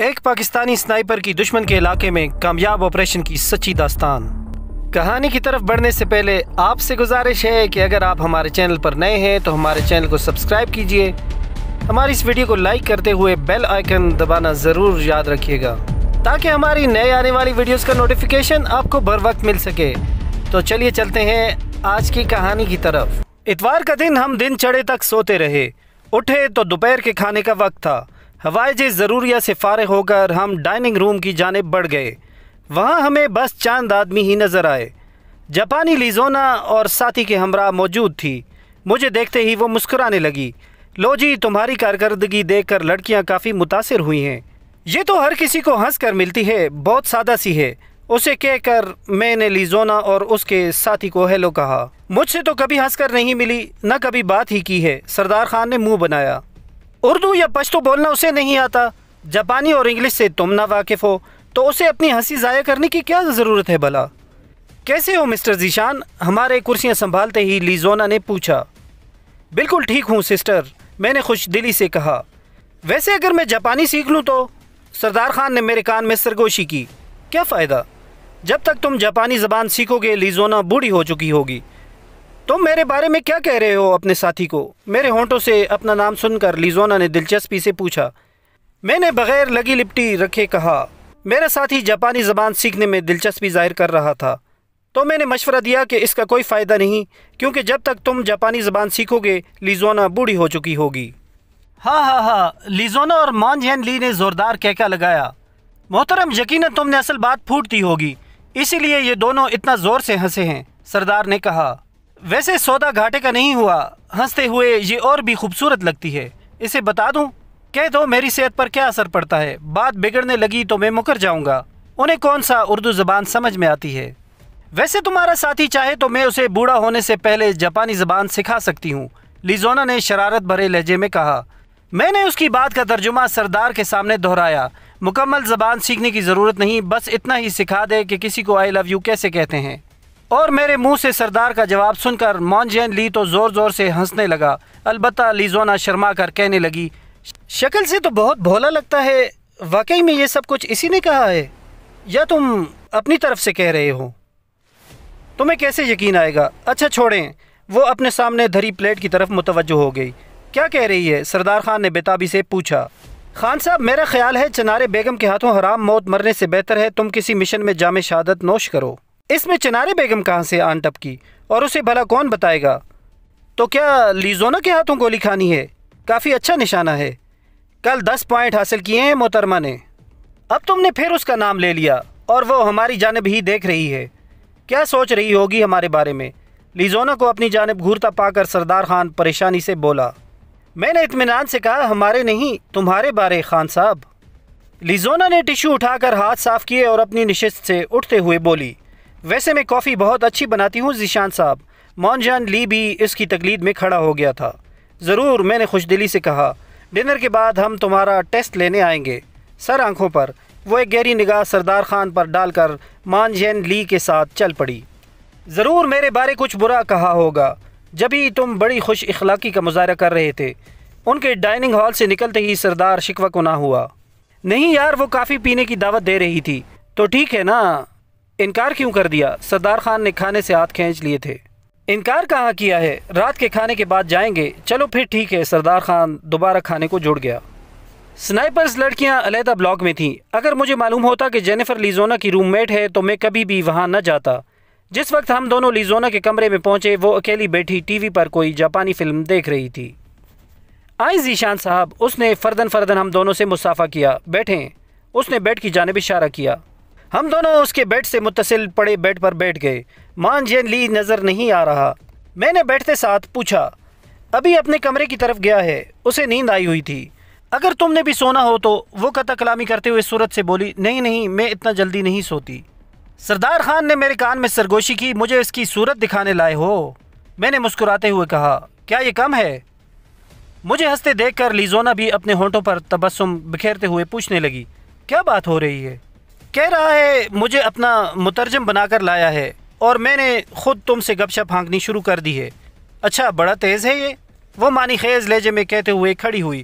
ایک پاکستانی سنائپر کی دشمن کے علاقے میں کامیاب آپریشن کی سچی داستان۔ کہانی کی طرف بڑھنے سے پہلے آپ سے گزارش ہے کہ اگر آپ ہمارے چینل پر نئے ہیں تو ہمارے چینل کو سبسکرائب کیجئے، ہماری اس ویڈیو کو لائک کرتے ہوئے بیل آئیکن دبانا ضرور یاد رکھیے گا تاکہ ہماری نئے آنے والی ویڈیوز کا نوٹیفیکیشن آپ کو بر وقت مل سکے۔ تو چلیے چلتے ہیں آج کی کہانی کی طرف۔ اتوار کا دن ہم دن چڑھے تک سوتے رہے، اٹھے تو دوپہر کے کھانے کا وقت تھا۔ حوائج ضروریہ سے فارغ ہو کر ہم ڈائننگ روم کی جانب بڑھ گئے۔ وہاں ہمیں بس چند آدمی ہی نظر آئے۔ جاپانی لیزونا اور ساتھی کے ہمراہ موجود تھی۔ مجھے دیکھتے ہی وہ مسکرانے لگی۔ لو جی، تمہاری کارکردگی دیکھ کر لڑکیاں کافی متاثر ہوئی ہیں۔ یہ تو ہر کسی کو ہنس کر ملتی ہے، بہت سادہ سی ہے، اسے کہہ کر میں نے لیزونا اور اس کے ساتھی کو ہیلو کہا۔ مجھ سے تو کبھی ہنس کر نہیں ملی، نہ کبھی بات ہی کی ہے، سردار خان نے منہ بنایا۔ اردو یا پشتو بولنا اسے نہیں آتا، جاپانی اور انگلش سے تم نہ واقف ہو تو اسے اپنی ہنسی ضائع کرنے کی کیا ضرورت ہے بھلا؟ کیسے ہو مسٹر ذیشان؟ ہمارے کرسیاں سنبھالتے ہی لیزونا نے پوچھا۔ بالکل ٹھیک ہوں سسٹر، میں نے خوش دلی سے کہا۔ ویسے اگر میں جاپانی سیکھ لوں تو؟ سردار خان نے میرے کان میں سرگوشی کی۔ کیا فائدہ؟ جب تک تم جاپانی زبان سیکھو گے لیزونا بوڑھی ہو چکی ہوگی۔ تم میرے بارے میں کیا کہہ رہے ہو اپنے ساتھی کو؟ میرے ہونٹوں سے اپنا نام سن کر لیزونا نے دلچسپی سے پوچھا۔ میں نے بغیر لگی لپٹی رکھے کہا، میرا ساتھی جاپانی زبان سیکھنے میں دلچسپی ظاہر کر رہا تھا تو میں نے مشورہ دیا کہ اس کا کوئی فائدہ نہیں، کیونکہ جب تک تم جاپانی زبان سیکھو گے لیزونا بوڑھی ہو چکی ہوگی۔ ہاں، لیزونا اور مان جین لی نے زوردار کہکا لگایا۔ محترم، یقیناً تم نے اصل بات پھوٹ دی ہوگی، اسی لیے یہ دونوں اتنا زور سے ہنسے ہیں، سردار نے کہا۔ ویسے سودا گھاٹے کا نہیں ہوا، ہنستے ہوئے یہ اور بھی خوبصورت لگتی ہے۔ اسے بتا دوں؟ کہہ دو میری صحت پر کیا اثر پڑتا ہے، بات بگڑنے لگی تو میں مکر جاؤں گا۔ انہیں کون سا اردو زبان سمجھ میں آتی ہے؟ ویسے تمہارا ساتھی چاہے تو میں اسے بوڑھا ہونے سے پہلے جاپانی زبان سکھا سکتی ہوں، لیزونا نے شرارت بھرے لہجے میں کہا۔ میں نے اس کی بات کا ترجمہ سردار کے سامنے دہرایا۔ مکمل زبان سیکھنے کی ضرورت نہیں، بس اتنا ہی سکھا دے کہ کسی کو آئی لو یو کیسے کہتے ہیں۔ اور میرے منہ سے سردار کا جواب سن کر مان جین لی تو زور زور سے ہنسنے لگا۔ البتہ لیزونا شرما کر کہنے لگی، شکل سے تو بہت بھولا لگتا ہے، واقعی میں یہ سب کچھ اسی نے کہا ہے یا تم اپنی طرف سے کہہ رہے ہو؟ تمہیں کیسے یقین آئے گا؟ اچھا چھوڑیں۔ وہ اپنے سامنے دھری پلیٹ کی طرف متوجہ ہو گئی۔ کیا کہہ رہی ہے؟ سردار خان نے بےتابی سے پوچھا۔ خان صاحب، میرا خیال ہے چنارے بیگم کے ہاتھوں حرام موت مرنے سے بہتر ہے تم کسی مشن میں جام شہادت نوش کرو۔ اس میں چنارے بیگم کہاں سے آن ٹپکی؟ اور اسے بھلا کون بتائے گا؟ تو کیا لیزونا کے ہاتھوں گولی کھانی ہے؟ کافی اچھا نشانہ ہے، کل 10 پوائنٹ حاصل کیے ہیں محترمہ نے۔ اب تم نے پھر اس کا نام لے لیا اور وہ ہماری جانب ہی دیکھ رہی ہے، کیا سوچ رہی ہوگی ہمارے بارے میں؟ لیزونا کو اپنی جانب گھورتا پا کر سردار خان پریشانی سے بولا۔ میں نے اطمینان سے کہا، ہمارے نہیں تمہارے بارے خان صاحب۔ لیزونا نے ٹشو اٹھا کر ہاتھ صاف کیے اور اپنی نشست سے اٹھتے ہوئے بولی، ویسے میں کافی بہت اچھی بناتی ہوں ذیشان صاحب۔ مان جان لی بھی اس کی تقلید میں کھڑا ہو گیا تھا۔ ضرور، میں نے خوش دلی سے کہا، ڈنر کے بعد ہم تمہارا ٹیسٹ لینے آئیں گے۔ سر آنکھوں پر وہ ایک گہری نگاہ سردار خان پر ڈال کر مان جین لی کے ساتھ چل پڑی۔ ضرور میرے بارے کچھ برا کہا ہوگا، جبھی تم بڑی خوش اخلاقی کا مظاہرہ کر رہے تھے۔ ان کے ڈائننگ ہال سے نکلتے ہی سردار شکوہ کناہ ہوا۔ نہیں یار، وہ کافی پینے کی دعوت دے رہی تھی تو ٹھیک ہے نا، انکار کیوں کر دیا؟ سردار خان نے کھانے سے ہاتھ کھینچ لیے تھے۔ انکار کہاں کیا ہے، رات کے کھانے کے بعد جائیں گے۔ چلو پھر ٹھیک ہے۔ سردار خان دوبارہ کھانے کو جڑ گیا۔ سنائپرز لڑکیاں علیحدہ بلاک میں تھیں۔ اگر مجھے معلوم ہوتا کہ جینیفر لیزونا کی روم میٹ ہے تو میں کبھی بھی وہاں نہ جاتا۔ جس وقت ہم دونوں لیزونا کے کمرے میں پہنچے وہ اکیلی بیٹھی ٹی وی پر کوئی جاپانی فلم دیکھ رہی تھی۔ آئیں ذیشان صاحب، اس نے فردن ہم دونوں سے مصافحہ کیا۔ بیٹھیں۔ اس نے بیڈ کی جانب اشارہ کیا۔ ہم دونوں اس کے بیڈ سے متصل پڑے بیڈ پر بیٹھ گئے۔ مان جین لی نظر نہیں آ رہا۔ میں نے بیٹھتے ساتھ پوچھا، ابھی اپنے کمرے کی طرف گیا ہے، اسے نیند آئی ہوئی تھی۔ اگر تم نے بھی سونا ہو تو؟ وہ قطع کلامی کرتے ہوئے صورت سے بولی، نہیں، میں اتنا جلدی نہیں سوتی۔ سردار خان نے میرے کان میں سرگوشی کی، مجھے اس کی صورت دکھانے لائے ہو؟ میں نے مسکراتے ہوئے کہا، کیا یہ کم ہے؟ مجھے ہنستے دیکھ کر لیزونا بھی اپنے ہونٹوں پر تبسم بکھیرتے ہوئے پوچھنے لگی، کیا بات ہو رہی ہے؟ کہہ رہا ہے مجھے اپنا مترجم بنا کر لایا ہے اور میں نے خود تم سے گپ شپ ہانکنی شروع کر دی ہے۔ اچھا، بڑا تیز ہے یہ؟ وہ معنی خیز لہجے میں کہتے ہوئے کھڑی ہوئی۔